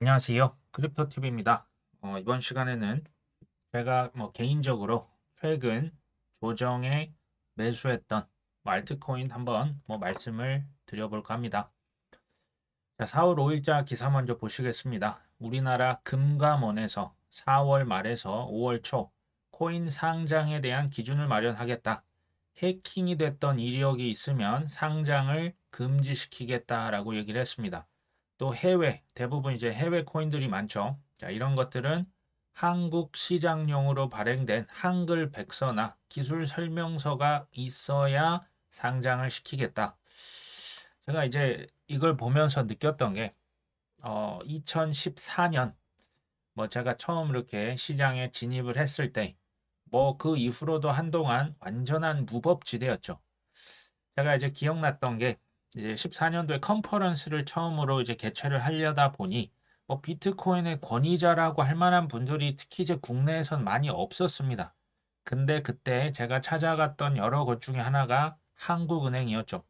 안녕하세요. 크립토TV입니다. 이번 시간에는 제가 개인적으로 최근 조정에 매수했던 알트코인 한번 말씀을 드려볼까 합니다. 자, 4월 5일자 기사 먼저 보시겠습니다. 우리나라 금감원에서 4월 말에서 5월 초 코인 상장에 대한 기준을 마련하겠다. 해킹이 됐던 이력이 있으면 상장을 금지시키겠다라고 얘기를 했습니다. 또 대부분 이제 해외 코인들이 많죠. 자, 이런 것들은 한국 시장용으로 발행된 한글 백서나 기술 설명서가 있어야 상장을 시키겠다. 제가 이제 이걸 보면서 느꼈던 게 2014년 제가 처음 이렇게 시장에 진입을 했을 때 그 이후로도 한동안 완전한 무법지대였죠. 제가 이제 기억났던 게 이제 14년도에 컨퍼런스를 처음으로 이제 개최를 하려다 보니 비트코인의 권위자라고 할 만한 분들이 특히 이제 국내에선 많이 없었습니다. 근데 그때 제가 찾아갔던 여러 곳 중에 하나가 한국은행이었죠.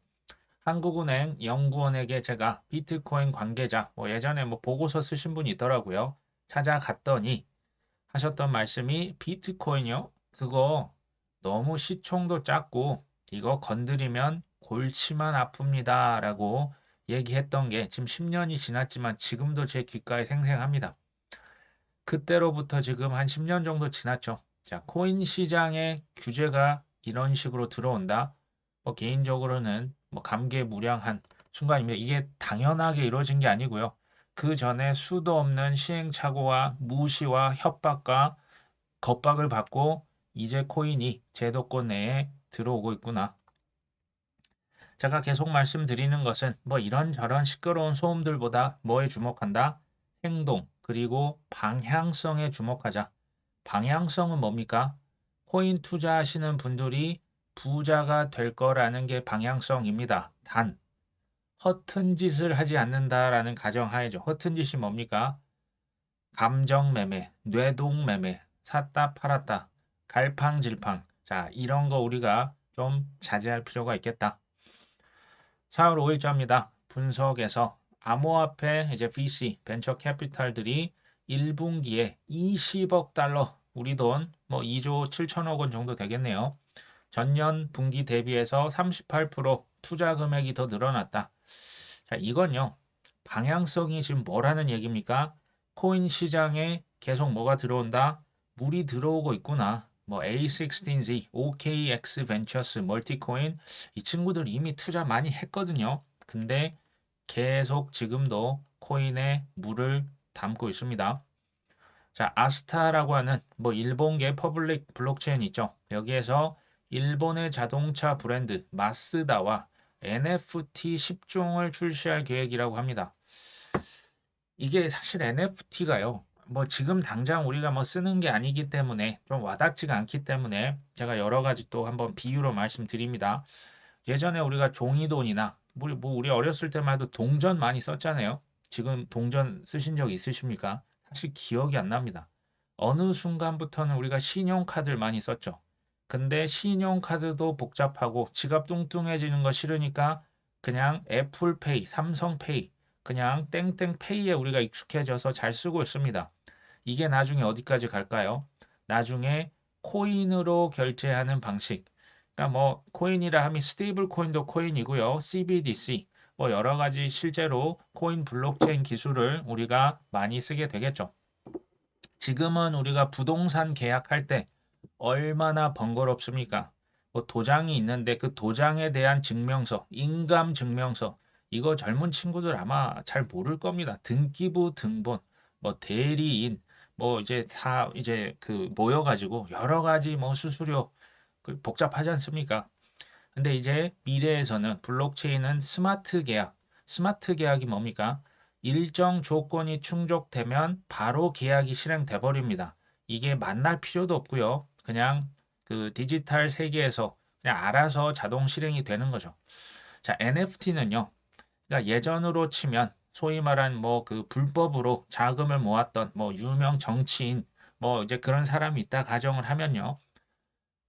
한국은행 연구원에게 제가 비트코인 관계자, 예전에 보고서 쓰신 분이 있더라고요. 찾아갔더니 하셨던 말씀이 비트코인이요? 그거 너무 시총도 작고 이거 건드리면 골치만 아픕니다. 라고 얘기했던 게 지금 10년이 지났지만 지금도 제 귓가에 생생합니다. 그때로부터 지금 한 10년 정도 지났죠. 자, 코인 시장에 규제가 이런 식으로 들어온다. 개인적으로는 감개무량한 순간입니다. 이게 당연하게 이루어진 게 아니고요. 그 전에 수도 없는 시행착오와 무시와 협박과 겁박을 받고 이제 코인이 제도권 내에 들어오고 있구나. 제가 계속 말씀드리는 것은 이런저런 시끄러운 소음들보다 뭐에 주목한다? 행동, 그리고 방향성에 주목하자. 방향성은 뭡니까? 코인 투자하시는 분들이 부자가 될 거라는 게 방향성입니다. 단, 허튼 짓을 하지 않는다라는 가정하에죠. 허튼 짓이 뭡니까? 감정 매매, 뇌동 매매, 샀다 팔았다, 갈팡질팡. 자, 이런 거 우리가 좀 자제할 필요가 있겠다. 4월 5일자입니다. 분석에서 암호화폐 이제 VC, 벤처 캐피탈들이 1분기에 20억 달러, 우리 돈 2조 7천억 원 정도 되겠네요. 전년 분기 대비해서 38% 투자 금액이 더 늘어났다. 자, 이건요. 방향성이 지금 뭐라는 얘기입니까? 코인 시장에 계속 뭐가 들어온다? 물이 들어오고 있구나. A16Z, OKX 벤처스, 멀티코인 이 친구들 이미 투자 많이 했거든요. 근데 계속 지금도 코인에 물을 담고 있습니다. 자, 아스타라고 하는 일본계 퍼블릭 블록체인 있죠. 여기에서 일본의 자동차 브랜드 마쓰다와 NFT 10종을 출시할 계획이라고 합니다. 이게 사실 NFT가요. 지금 당장 우리가 쓰는 게 아니기 때문에 좀 와닿지가 않기 때문에 제가 여러 가지 또 한번 비유로 말씀드립니다. 예전에 우리가 종이돈이나 우리 어렸을 때만 해도 동전 많이 썼잖아요. 지금 동전 쓰신 적 있으십니까? 사실 기억이 안 납니다. 어느 순간부터는 우리가 신용카드를 많이 썼죠. 근데 신용카드도 복잡하고 지갑 뚱뚱해지는 거 싫으니까 그냥 애플페이, 삼성페이, 그냥 땡땡페이에 우리가 익숙해져서 잘 쓰고 있습니다. 이게 나중에 어디까지 갈까요? 나중에 코인으로 결제하는 방식. 그러니까 코인이라 하면 스테이블 코인도 코인이고요. CBDC 여러 가지 실제로 코인 블록체인 기술을 우리가 많이 쓰게 되겠죠. 지금은 우리가 부동산 계약할 때 얼마나 번거롭습니까? 도장이 있는데 그 도장에 대한 증명서, 인감 증명서, 이거 젊은 친구들 아마 잘 모를 겁니다. 등기부 등본, 대리인, 이제 다 이제 그 모여가지고 여러 가지 수수료 복잡하지 않습니까? 근데 이제 미래에서는 블록체인은 스마트 계약이 뭡니까? 일정 조건이 충족되면 바로 계약이 실행돼 버립니다. 이게 만날 필요도 없고요. 그냥 그 디지털 세계에서 그냥 알아서 자동 실행이 되는 거죠. 자, NFT는요. 그러니까 예전으로 치면 소위 말한 그 불법으로 자금을 모았던 유명 정치인 이제 그런 사람이 있다 가정을 하면요.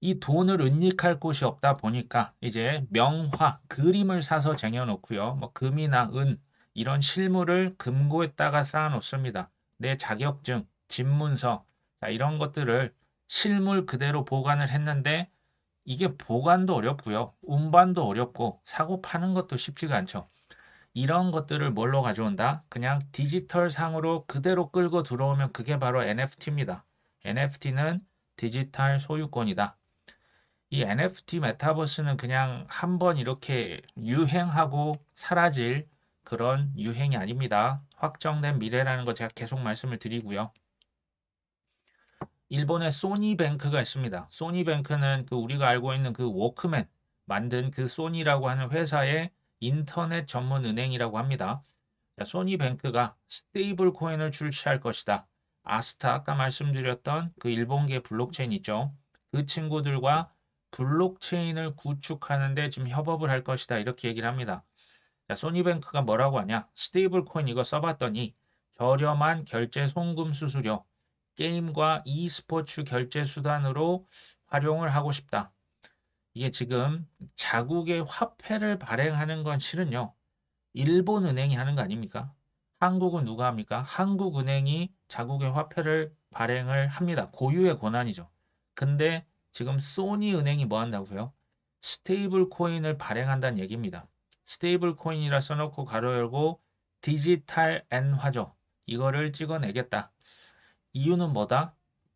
이 돈을 은닉할 곳이 없다 보니까 이제 명화, 그림을 사서 쟁여놓고요. 금이나 은 이런 실물을 금고에다가 쌓아 놓습니다. 내 자격증, 집문서, 자, 이런 것들을 실물 그대로 보관을 했는데 이게 보관도 어렵고요. 운반도 어렵고 사고 파는 것도 쉽지가 않죠. 이런 것들을 뭘로 가져온다? 그냥 디지털 상으로 그대로 끌고 들어오면 그게 바로 NFT입니다. NFT는 디지털 소유권이다. 이 NFT 메타버스는 그냥 한번 이렇게 유행하고 사라질 그런 유행이 아닙니다. 확정된 미래라는 거 제가 계속 말씀을 드리고요. 일본의 소니뱅크가 있습니다. 소니뱅크는 그 우리가 알고 있는 그 워크맨 만든 그 소니라고 하는 회사의 인터넷 전문 은행이라고 합니다. 소니뱅크가 스테이블 코인을 출시할 것이다. 아스타 아까 말씀드렸던 그 일본계 블록체인 있죠. 그 친구들과 블록체인을 구축하는데 지금 협업을 할 것이다. 이렇게 얘기를 합니다. 자, 소니뱅크가 뭐라고 하냐? 스테이블 코인 이거 써봤더니 저렴한 결제 송금 수수료, 게임과 e스포츠 결제 수단으로 활용을 하고 싶다. 이게 지금 자국의 화폐를 발행하는 건 실은요. 일본 은행이 하는 거 아닙니까? 한국은 누가 합니까? 한국은행이 자국의 화폐를 발행을 합니다. 고유의 권한이죠. 근데 지금 소니 은행이 뭐 한다고요? 스테이블 코인을 발행한다는 얘기입니다. 스테이블 코인이라 써놓고 가로 열고 디지털 엔화죠. 이거를 찍어내겠다. 이유는 뭐다?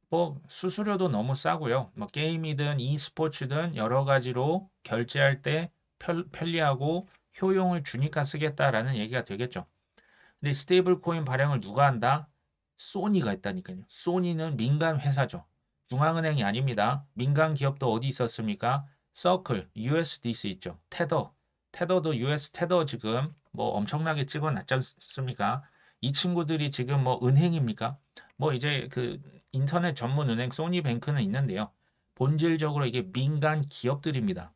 뭐 수수료도 너무 싸고요. 뭐 게임이든 e스포츠든 여러 가지로 결제할 때 편리하고 효용을 주니까 쓰겠다라는 얘기가 되겠죠. 근데 스테이블 코인 발행을 누가 한다? 소니가 있다니까요. 소니는 민간 회사죠. 중앙은행이 아닙니다. 민간 기업도 어디 있었습니까? 서클, USDC 있죠. 테더도 US 테더 지금 뭐 엄청나게 찍어놨지 않습니까? 이 친구들이 지금 뭐 은행입니까? 뭐 이제 그 인터넷 전문 은행 소니뱅크는 있는데요. 본질적으로 이게 민간 기업들입니다.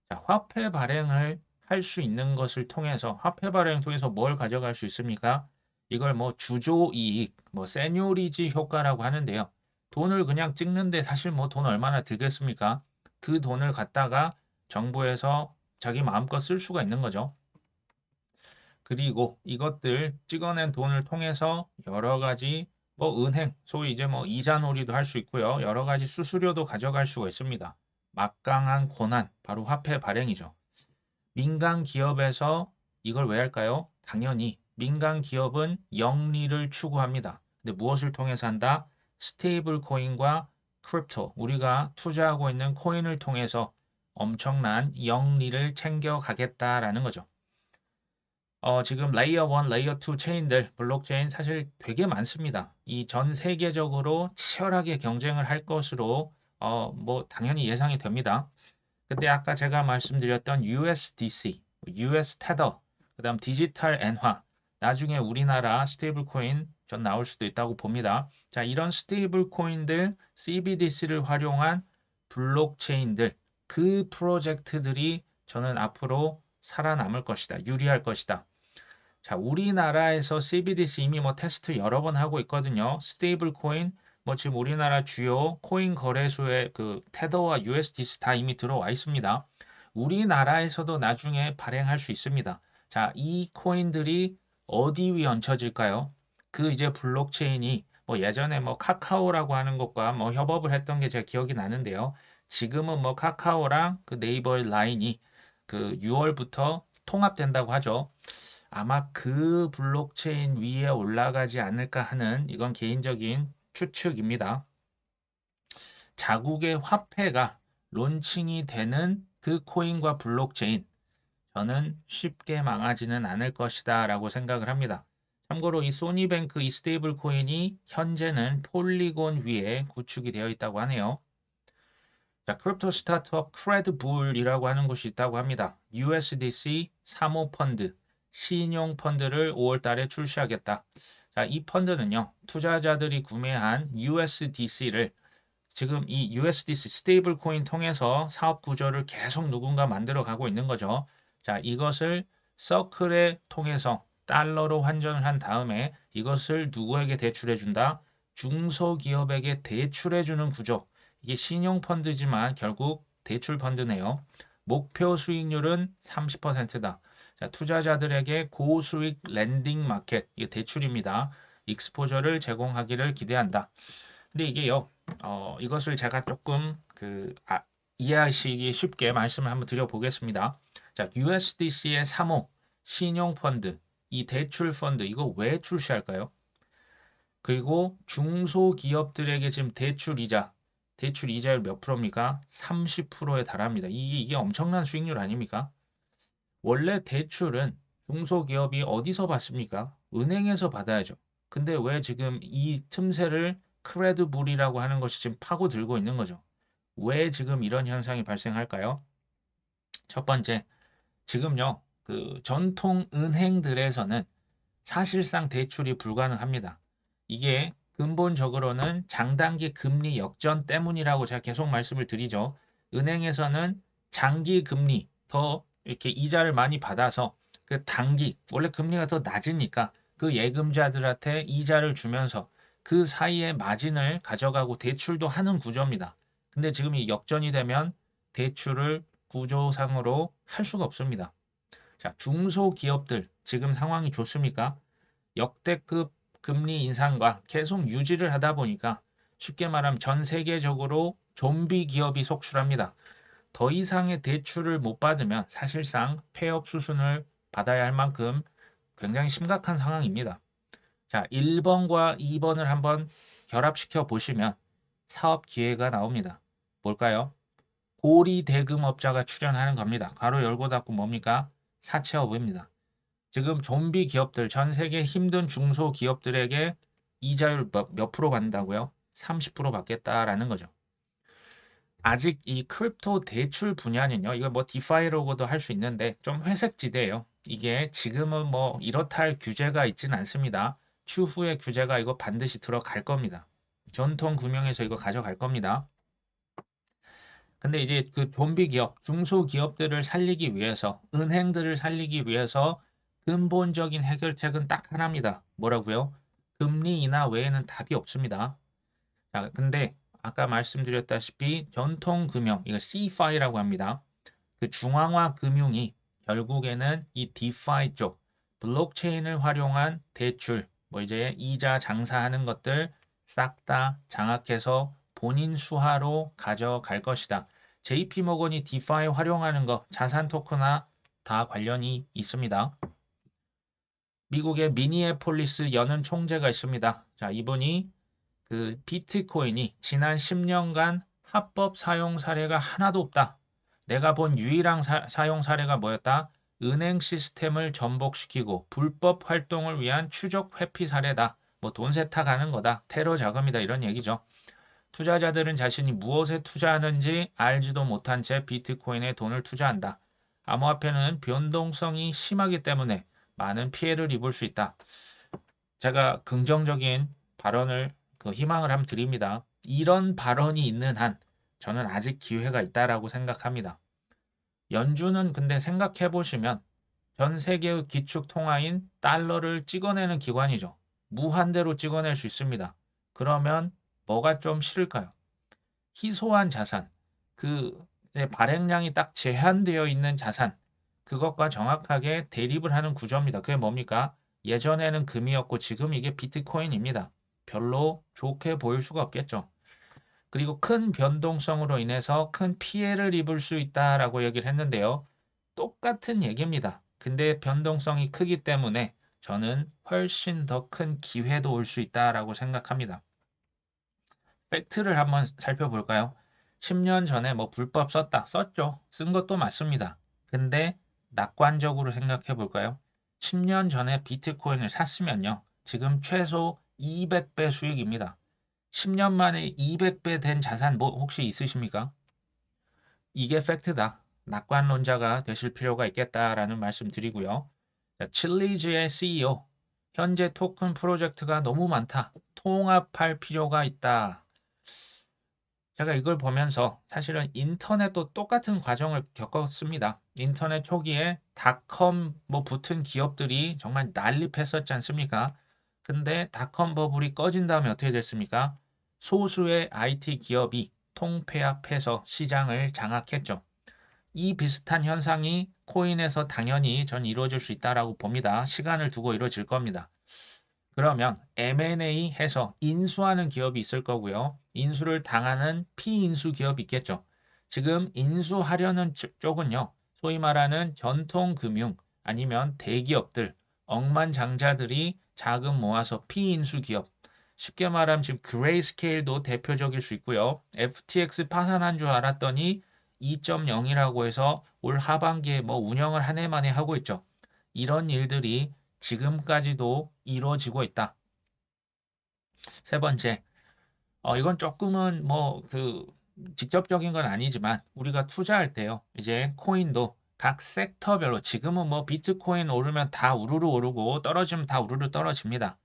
자, 화폐 발행을 할 수 있는 것을 통해서 화폐 발행을 통해서 뭘 가져갈 수 있습니까? 이걸 뭐 주조 이익, 뭐 세뇨리지 효과라고 하는데요. 돈을 그냥 찍는데 사실 뭐 돈 얼마나 들겠습니까? 그 돈을 갖다가 정부에서 자기 마음껏 쓸 수가 있는 거죠. 그리고 이것들 찍어낸 돈을 통해서 여러 가지 뭐 은행, 소위 이제 뭐 이자놀이도 할 수 있고요. 여러 가지 수수료도 가져갈 수가 있습니다. 막강한 권한, 바로 화폐 발행이죠. 민간 기업에서 이걸 왜 할까요? 당연히 민간 기업은 영리를 추구합니다. 근데 무엇을 통해서 한다? 스테이블 코인과 크립토, 우리가 투자하고 있는 코인을 통해서 엄청난 영리를 챙겨가겠다라는 거죠. 지금 레이어 1, 레이어 2 체인들, 블록체인 사실 되게 많습니다. 이 전 세계적으로 치열하게 경쟁을 할 것으로 뭐 당연히 예상이 됩니다. 근데 아까 제가 말씀드렸던 USDC, US 테더, 그다음 디지털 엔화, 나중에 우리나라 스테이블 코인 전 나올 수도 있다고 봅니다. 자, 이런 스테이블 코인들, CBDC를 활용한 블록체인들, 그 프로젝트들이 저는 앞으로 살아남을 것이다. 유리할 것이다. 자, 우리나라에서 CBDC 이미 뭐 테스트 여러 번 하고 있거든요. 스테이블 코인, 뭐 지금 우리나라 주요 코인 거래소에 그 테더와 USDC 다 이미 들어와 있습니다. 우리나라에서도 나중에 발행할 수 있습니다. 자, 이 코인들이 어디 위에 얹혀질까요? 그 이제 블록체인이 뭐 예전에 뭐 카카오라고 하는 것과 뭐 협업을 했던 게 제가 기억이 나는데요. 지금은 뭐 카카오랑 그 네이버의 라인이 그 6월부터 통합된다고 하죠. 아마 그 블록체인 위에 올라가지 않을까 하는 이건 개인적인 추측입니다. 자국의 화폐가 론칭이 되는 그 코인과 블록체인, 저는 쉽게 망하지는 않을 것이다 라고 생각을 합니다. 참고로 이 소니뱅크 이 스테이블 코인이 현재는 폴리곤 위에 구축이 되어 있다고 하네요. 자, 크립토 스타트업 크레드불이라고 하는 곳이 있다고 합니다. USDC 사모펀드, 신용펀드를 5월 달에 출시하겠다. 자, 이 펀드는요, 투자자들이 구매한 USDC를 지금 이 USDC 스테이블 코인 통해서 사업 구조를 계속 누군가 만들어 가고 있는 거죠. 자, 이것을 서클에 통해서 달러로 환전을 한 다음에 이것을 누구에게 대출해 준다? 중소기업에게 대출해 주는 구조. 이게 신용펀드지만 결국 대출 펀드네요. 목표 수익률은 30%다. 자, 투자자들에게 고수익 랜딩 마켓, 이게 대출입니다. 익스포저를 제공하기를 기대한다. 근데 이게요, 이것을 제가 조금 이해하시기 쉽게 말씀을 한번 드려보겠습니다. 자, USDC의 3호 신용펀드, 이 대출 펀드, 이거 왜 출시할까요? 그리고 중소기업들에게 지금 대출 이자율 몇 프로입니까? 30%에 달합니다. 이게 엄청난 수익률 아닙니까? 원래 대출은 중소기업이 어디서 받습니까? 은행에서 받아야죠. 근데 왜 지금 이 틈새를 크레드불이라고 하는 것이 지금 파고들고 있는 거죠? 왜 지금 이런 현상이 발생할까요? 첫 번째, 지금요, 그 전통 은행들에서는 사실상 대출이 불가능합니다. 이게 근본적으로는 장단기 금리 역전 때문이라고 제가 계속 말씀을 드리죠. 은행에서는 장기 금리 더 이렇게 이자를 많이 받아서 그 단기 원래 금리가 더 낮으니까 그 예금자들한테 이자를 주면서 그 사이에 마진을 가져가고 대출도 하는 구조입니다. 근데 지금 이 역전이 되면 대출을 구조상으로 할 수가 없습니다. 자, 중소기업들 지금 상황이 좋습니까? 역대급 금리 인상과 계속 유지를 하다 보니까 쉽게 말하면 전 세계적으로 좀비 기업이 속출합니다. 더 이상의 대출을 못 받으면 사실상 폐업 수순을 받아야 할 만큼 굉장히 심각한 상황입니다. 자, 1번과 2번을 한번 결합시켜 보시면 사업 기회가 나옵니다. 뭘까요? 고리 대금업자가 출연하는 겁니다. 괄호 열고 닫고 뭡니까? 사채업입니다. 지금 좀비 기업들, 전 세계 힘든 중소기업들에게 이자율 몇 프로 받는다고요? 30% 받겠다라는 거죠. 아직 이 크립토 대출 분야는요, 이거 뭐 디파이로고도 할 수 있는데 좀 회색지대예요. 이게 지금은 뭐 이렇다 할 규제가 있지는 않습니다. 추후에 규제가 이거 반드시 들어갈 겁니다. 전통 금융에서 이거 가져갈 겁니다. 근데 이제 그 좀비 기업, 중소기업들을 살리기 위해서, 은행들을 살리기 위해서 근본적인 해결책은 딱 하나입니다. 뭐라고요? 금리 인하 외에는 답이 없습니다. 자, 근데 아까 말씀드렸다시피 전통 금융, 이거 CFI라고 합니다. 그 중앙화 금융이 결국에는 이 DeFi 쪽, 블록체인을 활용한 대출, 뭐 이제 이자 장사하는 것들 싹 다 장악해서 본인 수하로 가져갈 것이다. JP모건이 디파이 활용하는 거, 자산 토큰화 다 관련이 있습니다. 미국의 미니애폴리스 연은 총재가 있습니다. 자, 이분이 그 비트코인이 지난 10년간 합법 사용 사례가 하나도 없다. 내가 본 유일한 사용 사례가 뭐였다? 은행 시스템을 전복시키고 불법 활동을 위한 추적 회피 사례다. 뭐 돈 세탁하는 거다. 테러 자금이다. 이런 얘기죠. 투자자들은 자신이 무엇에 투자하는지 알지도 못한 채 비트코인에 돈을 투자한다. 암호화폐는 변동성이 심하기 때문에 많은 피해를 입을 수 있다. 제가 긍정적인 발언을 희망을 한번 드립니다. 이런 발언이 있는 한 저는 아직 기회가 있다라고 생각합니다. 연준은 근데 생각해 보시면 전 세계의 기축 통화인 달러를 찍어내는 기관이죠. 무한대로 찍어낼 수 있습니다. 그러면 뭐가 좀 싫을까요? 희소한 자산, 그 발행량이 딱 제한되어 있는 자산, 그것과 정확하게 대립을 하는 구조입니다. 그게 뭡니까? 예전에는 금이었고 지금 이게 비트코인입니다. 별로 좋게 보일 수가 없겠죠. 그리고 큰 변동성으로 인해서 큰 피해를 입을 수 있다라고 얘기를 했는데요. 똑같은 얘기입니다. 근데 변동성이 크기 때문에 저는 훨씬 더 큰 기회도 올 수 있다라고 생각합니다. 팩트를 한번 살펴볼까요? 10년 전에 뭐 불법 썼죠. 쓴 것도 맞습니다. 근데 낙관적으로 생각해 볼까요? 10년 전에 비트코인을 샀으면요. 지금 최소 200배 수익입니다. 10년 만에 200배 된 자산 뭐 혹시 있으십니까? 이게 팩트다. 낙관론자가 되실 필요가 있겠다라는 말씀 드리고요. 칠리즈의 CEO, 현재 토큰 프로젝트가 너무 많다. 통합할 필요가 있다. 제가 이걸 보면서 사실은 인터넷도 똑같은 과정을 겪었습니다. 인터넷 초기에 닷컴 뭐 붙은 기업들이 정말 난립했었지 않습니까? 근데 닷컴 버블이 꺼진 다음에 어떻게 됐습니까? 소수의 IT 기업이 통폐합해서 시장을 장악했죠. 이 비슷한 현상이 코인에서 당연히 전 이루어질 수 있다라고 봅니다. 시간을 두고 이루어질 겁니다. 그러면 M&A 해서 인수하는 기업이 있을 거고요. 인수를 당하는 피인수 기업이 있겠죠. 지금 인수하려는 쪽은요. 소위 말하는 전통금융 아니면 대기업들, 억만장자들이 자금 모아서 피인수 기업. 쉽게 말하면 지금 그레이스케일도 대표적일 수 있고요. FTX 파산한 줄 알았더니 2.0이라고 해서 올 하반기에 뭐 운영을 한 해 만에 하고 있죠. 이런 일들이 지금까지도 이루어지고 있다. 세 번째, 이건 조금은 뭐 직접적인 건 아니지만 우리가 투자할 때요. 이제 코인도 각 섹터별로 지금은 뭐 비트코인 오르면 다 우르르 오르고 떨어지면 다 우르르 떨어집니다.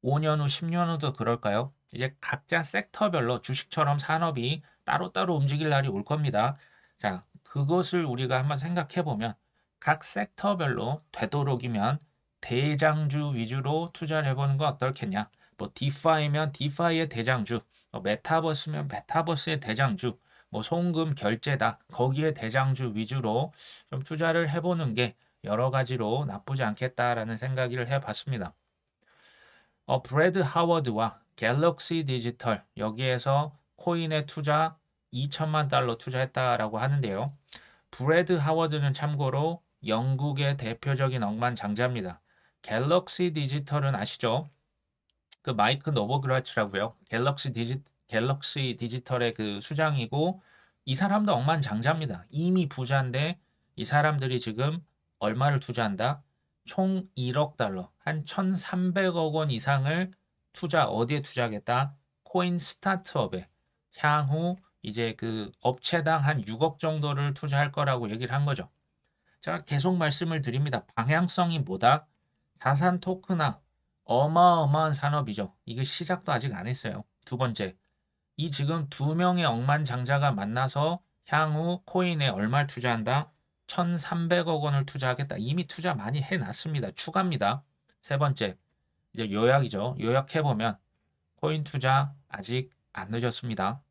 5년 후, 10년 후도 그럴까요? 이제 각자 섹터별로 주식처럼 산업이 따로따로 움직일 날이 올 겁니다. 자, 그것을 우리가 한번 생각해 보면 각 섹터별로 되도록이면 대장주 위주로 투자를 해보는 거 어떻겠냐? 뭐 디파이면 디파이의 대장주, 메타버스면 메타버스의 대장주, 뭐 송금 결제다 거기에 대장주 위주로 좀 투자를 해보는 게 여러 가지로 나쁘지 않겠다라는 생각을 해봤습니다. 브래드 하워드와 갤럭시 디지털 여기에서 코인에 투자 2천만 달러 투자했다라고 하는데요. 브래드 하워드는 참고로 영국의 대표적인 억만장자입니다. 갤럭시 디지털은 아시죠? 그 마이크 노보그라츠라고요. 갤럭시 디지털의 그 수장이고 이 사람도 억만장자입니다. 이미 부자인데 이 사람들이 지금 얼마를 투자한다? 총 1억 달러, 한 1,300억 원 이상을 어디에 투자하겠다? 코인 스타트업에 향후 이제 그 업체당 한 6억 정도를 투자할 거라고 얘기를 한 거죠. 제가 계속 말씀을 드립니다. 방향성이 뭐다? 자산 토크나 어마어마한 산업이죠. 이거 시작도 아직 안 했어요. 두 번째, 이 지금 두 명의 억만장자가 만나서 향후 코인에 얼마를 투자한다? 1,300억 원을 투자하겠다. 이미 투자 많이 해놨습니다. 추가입니다. 세 번째, 이제 요약이죠. 요약해보면 코인 투자 아직 안 늦었습니다.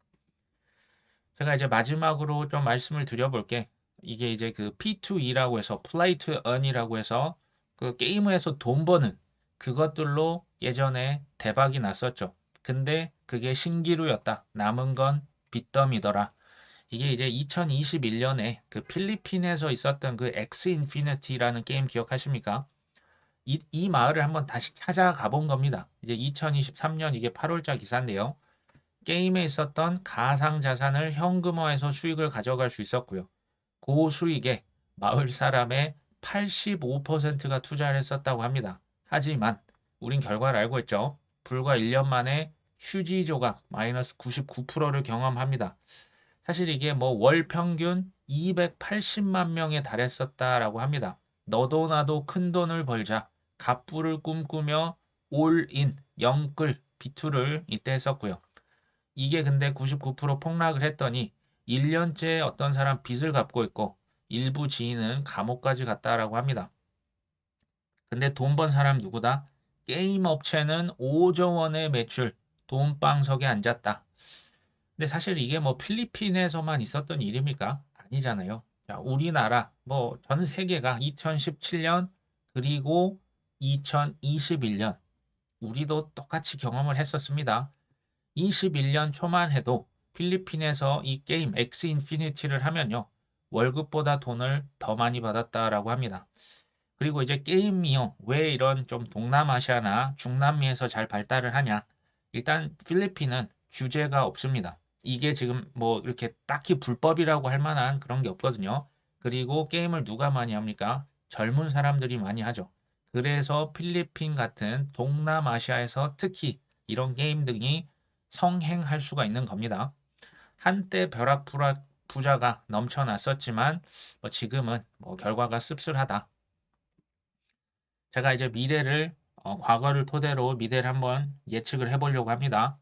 제가 이제 마지막으로 좀 말씀을 드려볼게. 이게 이제 그 P2E라고 해서 Play to Earn이라고 해서 그 게임에서 돈 버는 그것들로 예전에 대박이 났었죠. 근데 그게 신기루였다. 남은 건 빚더미더라. 이게 이제 2021년에 그 필리핀에서 있었던 그 엑스 인피니티라는 게임 기억하십니까? 이 마을을 한번 다시 찾아가 본 겁니다. 이제 2023년 이게 8월자 기사인데요. 게임에 있었던 가상자산을 현금화해서 수익을 가져갈 수 있었고요. 그 수익에 마을 사람의 85%가 투자를 했었다고 합니다. 하지만 우린 결과를 알고 있죠. 불과 1년 만에 휴지 조각 마이너스 99%를 경험합니다. 사실 이게 뭐 월 평균 280만 명에 달했었다라고 합니다. 너도 나도 큰 돈을 벌자. 갑부를 꿈꾸며 올인, 영끌, 비투를 이때 했었고요. 이게 근데 99% 폭락을 했더니 1년째 어떤 사람 빚을 갚고 있고 일부 지인은 감옥까지 갔다라고 합니다. 근데 돈 번 사람 누구다? 게임 업체는 5조 원의 매출, 돈방석에 앉았다. 근데 사실 이게 뭐 필리핀에서만 있었던 일입니까? 아니잖아요. 자, 우리나라, 뭐 전 세계가 2017년 그리고 2021년 우리도 똑같이 경험을 했었습니다. 21년 초만 해도 필리핀에서 이 게임 엑스 인피니티를 하면요. 월급보다 돈을 더 많이 받았다라고 합니다. 그리고 이제 게임이요. 왜 이런 좀 동남아시아나 중남미에서 잘 발달을 하냐? 일단 필리핀은 규제가 없습니다. 이게 지금 뭐 이렇게 딱히 불법이라고 할 만한 그런 게 없거든요. 그리고 게임을 누가 많이 합니까? 젊은 사람들이 많이 하죠. 그래서 필리핀 같은 동남아시아에서 특히 이런 게임들이 성행할 수가 있는 겁니다. 한때 부자가 넘쳐났었지만 뭐 지금은 뭐 결과가 씁쓸하다. 제가 이제 과거를 토대로 미래를 한번 예측을 해보려고 합니다.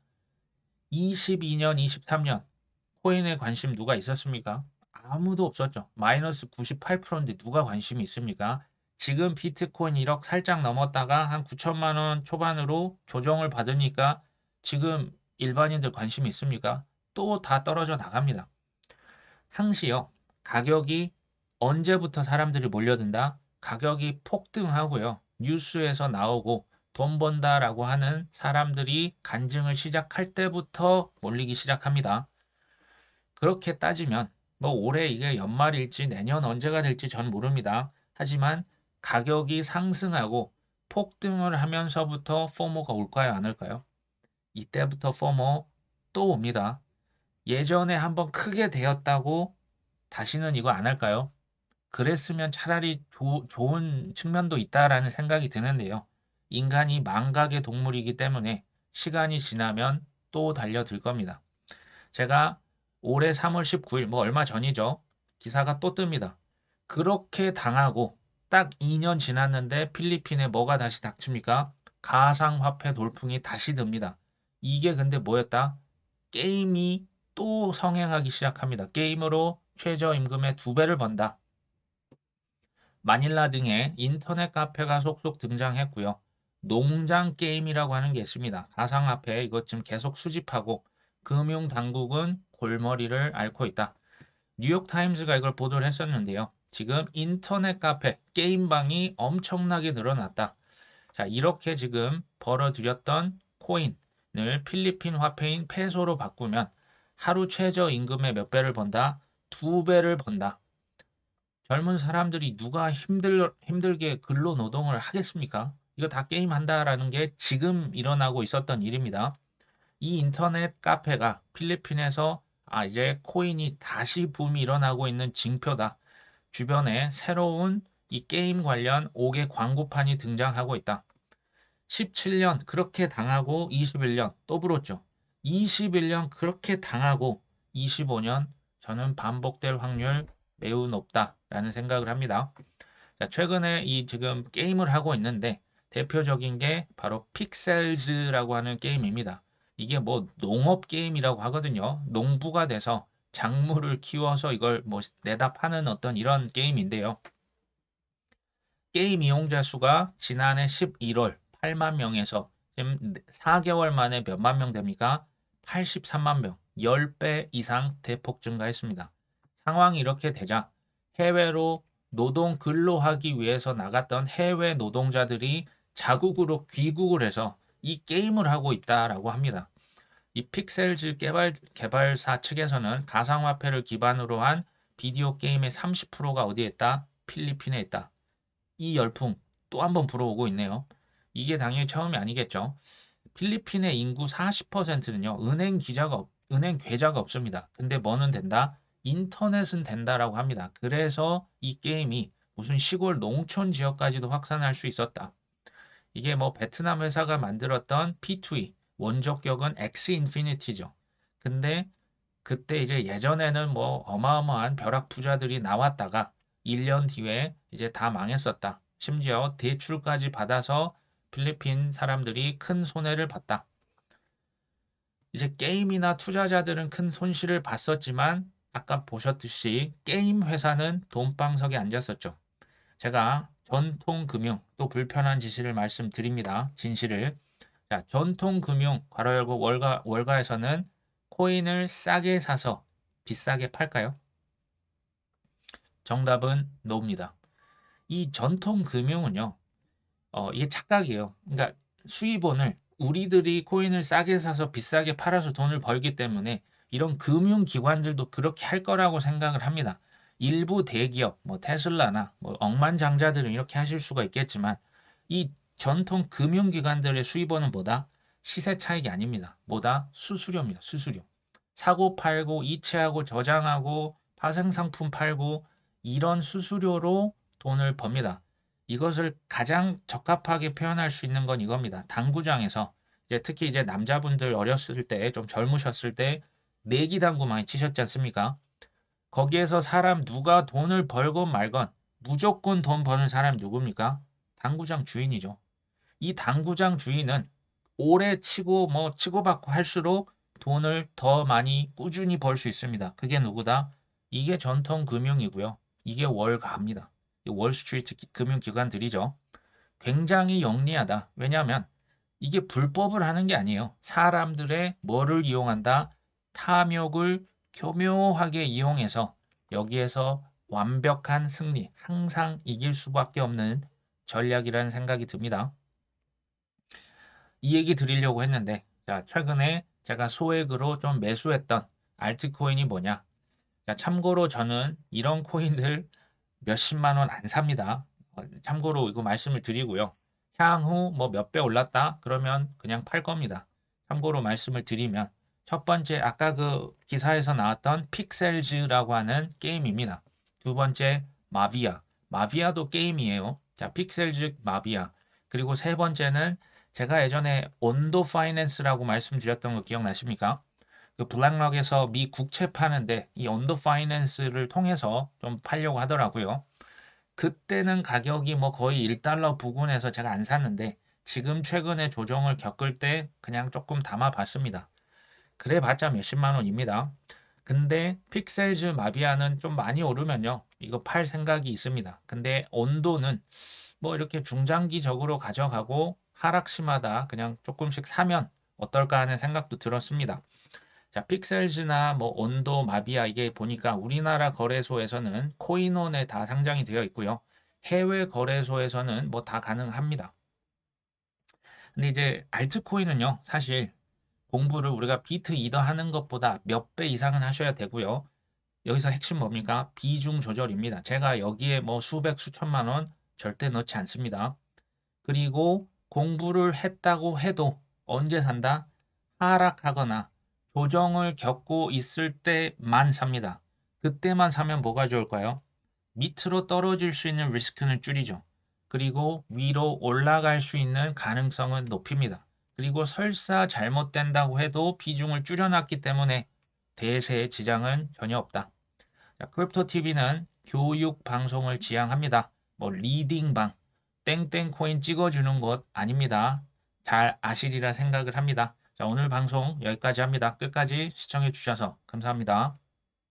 22년, 23년 코인에 관심 누가 있었습니까? 아무도 없었죠. 마이너스 98%인데 누가 관심이 있습니까? 지금 비트코인 1억 살짝 넘었다가 한 9천만 원 초반으로 조정을 받으니까 지금 일반인들 관심이 있습니까? 또 다 떨어져 나갑니다. 항시요. 가격이 언제부터 사람들이 몰려든다? 가격이 폭등하고요. 뉴스에서 나오고 돈 번다라고 하는 사람들이 간증을 시작할 때부터 몰리기 시작합니다. 그렇게 따지면 뭐 올해 이게 연말일지 내년 언제가 될지 전 모릅니다. 하지만 가격이 상승하고 폭등을 하면서부터 포모가 올까요? 안 올까요? 이때부터 포모 또 옵니다. 예전에 한번 크게 되었다고 다시는 이거 안 할까요? 그랬으면 차라리 좋은 측면도 있다라는 생각이 드는데요. 인간이 망각의 동물이기 때문에 시간이 지나면 또 달려들 겁니다. 제가 올해 3월 19일, 뭐 얼마 전이죠. 기사가 또 뜹니다. 그렇게 당하고 딱 2년 지났는데 필리핀에 뭐가 다시 닥칩니까? 가상화폐 돌풍이 다시 듭니다. 이게 근데 뭐였다? 게임이 또 성행하기 시작합니다. 게임으로 최저임금의 2배를 번다. 마닐라 등의 인터넷 카페가 속속 등장했고요. 농장 게임이라고 하는 게 있습니다. 가상화폐 이것 좀 계속 수집하고 금융 당국은 골머리를 앓고 있다. 뉴욕타임즈가 이걸 보도를 했었는데요. 지금 인터넷 카페, 게임방이 엄청나게 늘어났다. 자, 이렇게 지금 벌어들였던 코인을 필리핀 화폐인 페소로 바꾸면 하루 최저 임금의 몇 배를 번다? 2배를 번다. 젊은 사람들이 누가 힘들게 근로 노동을 하겠습니까? 이거 다 게임한다라는 게 지금 일어나고 있었던 일입니다. 이 인터넷 카페가 필리핀에서 이제 코인이 다시 붐이 일어나고 있는 징표다. 주변에 새로운 이 게임 관련 5개 광고판이 등장하고 있다. 17년 그렇게 당하고 21년 또 불었죠. 21년 그렇게 당하고 25년 저는 반복될 확률 매우 높다라는 생각을 합니다. 자, 최근에 이 지금 게임을 하고 있는데 대표적인 게 바로 픽셀즈라고 하는 게임입니다. 이게 뭐 농업 게임이라고 하거든요. 농부가 돼서 작물을 키워서 이걸 뭐 내다 파는 어떤 이런 게임인데요. 게임 이용자 수가 지난해 11월 8만 명에서 지금 4개월 만에 몇만 명 됩니까? 83만 명, 10배 이상 대폭 증가했습니다. 상황이 이렇게 되자 해외로 노동 근로하기 위해서 나갔던 해외 노동자들이 자국으로 귀국을 해서 이 게임을 하고 있다라고 합니다. 이 픽셀즈 개발사 측에서는 가상화폐를 기반으로 한 비디오 게임의 30%가 어디에 있다? 필리핀에 있다. 이 열풍 또 한 번 불어오고 있네요. 이게 당연히 처음이 아니겠죠. 필리핀의 인구 40%는요. 은행 계좌가 없습니다. 근데 뭐는 된다? 인터넷은 된다라고 합니다. 그래서 이 게임이 무슨 시골 농촌 지역까지도 확산할 수 있었다. 이게 뭐 베트남 회사가 만들었던 P2E 원적격은 X 인피니티죠. 근데 그때 이제 예전에는 뭐 어마어마한 벼락 부자들이 나왔다가 1년 뒤에 이제 다 망했었다. 심지어 대출까지 받아서 필리핀 사람들이 큰 손해를 봤다. 이제 게임이나 투자자들은 큰 손실을 봤었지만 아까 보셨듯이 게임 회사는 돈방석에 앉았었죠. 제가 전통금융 또 불편한 지시를 말씀드립니다. 진실을. 자, 전통금융 괄호 열고 월가에서는 코인을 싸게 사서 비싸게 팔까요? 정답은 노입니다. 이 전통금융은요. 이게 착각이에요. 그러니까 수입원을 우리들이 코인을 싸게 사서 비싸게 팔아서 돈을 벌기 때문에 이런 금융기관들도 그렇게 할 거라고 생각을 합니다. 일부 대기업, 뭐 테슬라나 뭐 억만장자들은 이렇게 하실 수가 있겠지만 이 전통 금융기관들의 수입원은 뭐다? 시세 차익이 아닙니다. 뭐다? 수수료입니다. 수수료. 사고 팔고 이체하고 저장하고 파생상품 팔고 이런 수수료로 돈을 벌니다. 이것을 가장 적합하게 표현할 수 있는 건 이겁니다. 당구장에서 이제 특히 이제 남자분들 어렸을 때 좀 젊으셨을 때 내기 당구 많이 치셨지 않습니까? 거기에서 사람 누가 돈을 벌건 말건 무조건 돈 버는 사람 누굽니까? 당구장 주인이죠. 이 당구장 주인은 오래 치고 뭐 치고받고 할수록 돈을 더 많이 꾸준히 벌 수 있습니다. 그게 누구다? 이게 전통 금융이고요. 이게 월가입니다. 월스트리트 금융기관들이죠. 굉장히 영리하다. 왜냐하면 이게 불법을 하는 게 아니에요. 사람들의 뭐를 이용한다? 탐욕을 교묘하게 이용해서 여기에서 완벽한 승리, 항상 이길 수밖에 없는 전략이라는 생각이 듭니다. 이 얘기 드리려고 했는데, 자, 최근에 제가 소액으로 좀 매수했던 알트코인이 뭐냐? 자, 참고로 저는 이런 코인들 몇십만 원 안 삽니다. 참고로 이거 말씀을 드리고요. 향후 뭐 몇 배 올랐다? 그러면 그냥 팔 겁니다. 참고로 말씀을 드리면 첫 번째 아까 그 기사에서 나왔던 픽셀즈라고 하는 게임입니다. 두 번째 마비아. 마비아도 게임이에요. 자, 픽셀즈 마비아. 그리고 세 번째는 제가 예전에 온도 파이낸스라고 말씀드렸던 거 기억나십니까? 그 블랙락에서 미 국채 파는데 이 온도 파이낸스를 통해서 좀 팔려고 하더라고요. 그때는 가격이 뭐 거의 1달러 부근에서 제가 안 샀는데 지금 최근에 조정을 겪을 때 그냥 조금 담아봤습니다. 그래 봤자 몇십만 원입니다. 근데 픽셀즈 마비아는 좀 많이 오르면요. 이거 팔 생각이 있습니다. 근데 온도는 뭐 이렇게 중장기적으로 가져가고 하락시마다 그냥 조금씩 사면 어떨까 하는 생각도 들었습니다. 자, 픽셀즈나 뭐 온도, 마비아 이게 보니까 우리나라 거래소에서는 코인원에 다 상장이 되어 있고요. 해외 거래소에서는 뭐 다 가능합니다. 근데 이제 알트코인은요, 사실 공부를 우리가 비트 이더 하는 것보다 몇 배 이상은 하셔야 되고요. 여기서 핵심 뭡니까? 비중 조절입니다. 제가 여기에 뭐 수백, 수천만 원 절대 넣지 않습니다. 그리고 공부를 했다고 해도 언제 산다? 하락하거나 조정을 겪고 있을 때만 삽니다. 그때만 사면 뭐가 좋을까요? 밑으로 떨어질 수 있는 리스크는 줄이죠. 그리고 위로 올라갈 수 있는 가능성은 높입니다. 그리고 설사 잘못된다고 해도 비중을 줄여놨기 때문에 대세에 지장은 전혀 없다. 자, 크립토 TV는 교육 방송을 지향합니다. 뭐 리딩방, 땡땡 코인 찍어주는 것 아닙니다. 잘 아시리라 생각을 합니다. 자, 오늘 방송 여기까지 합니다. 끝까지 시청해 주셔서 감사합니다.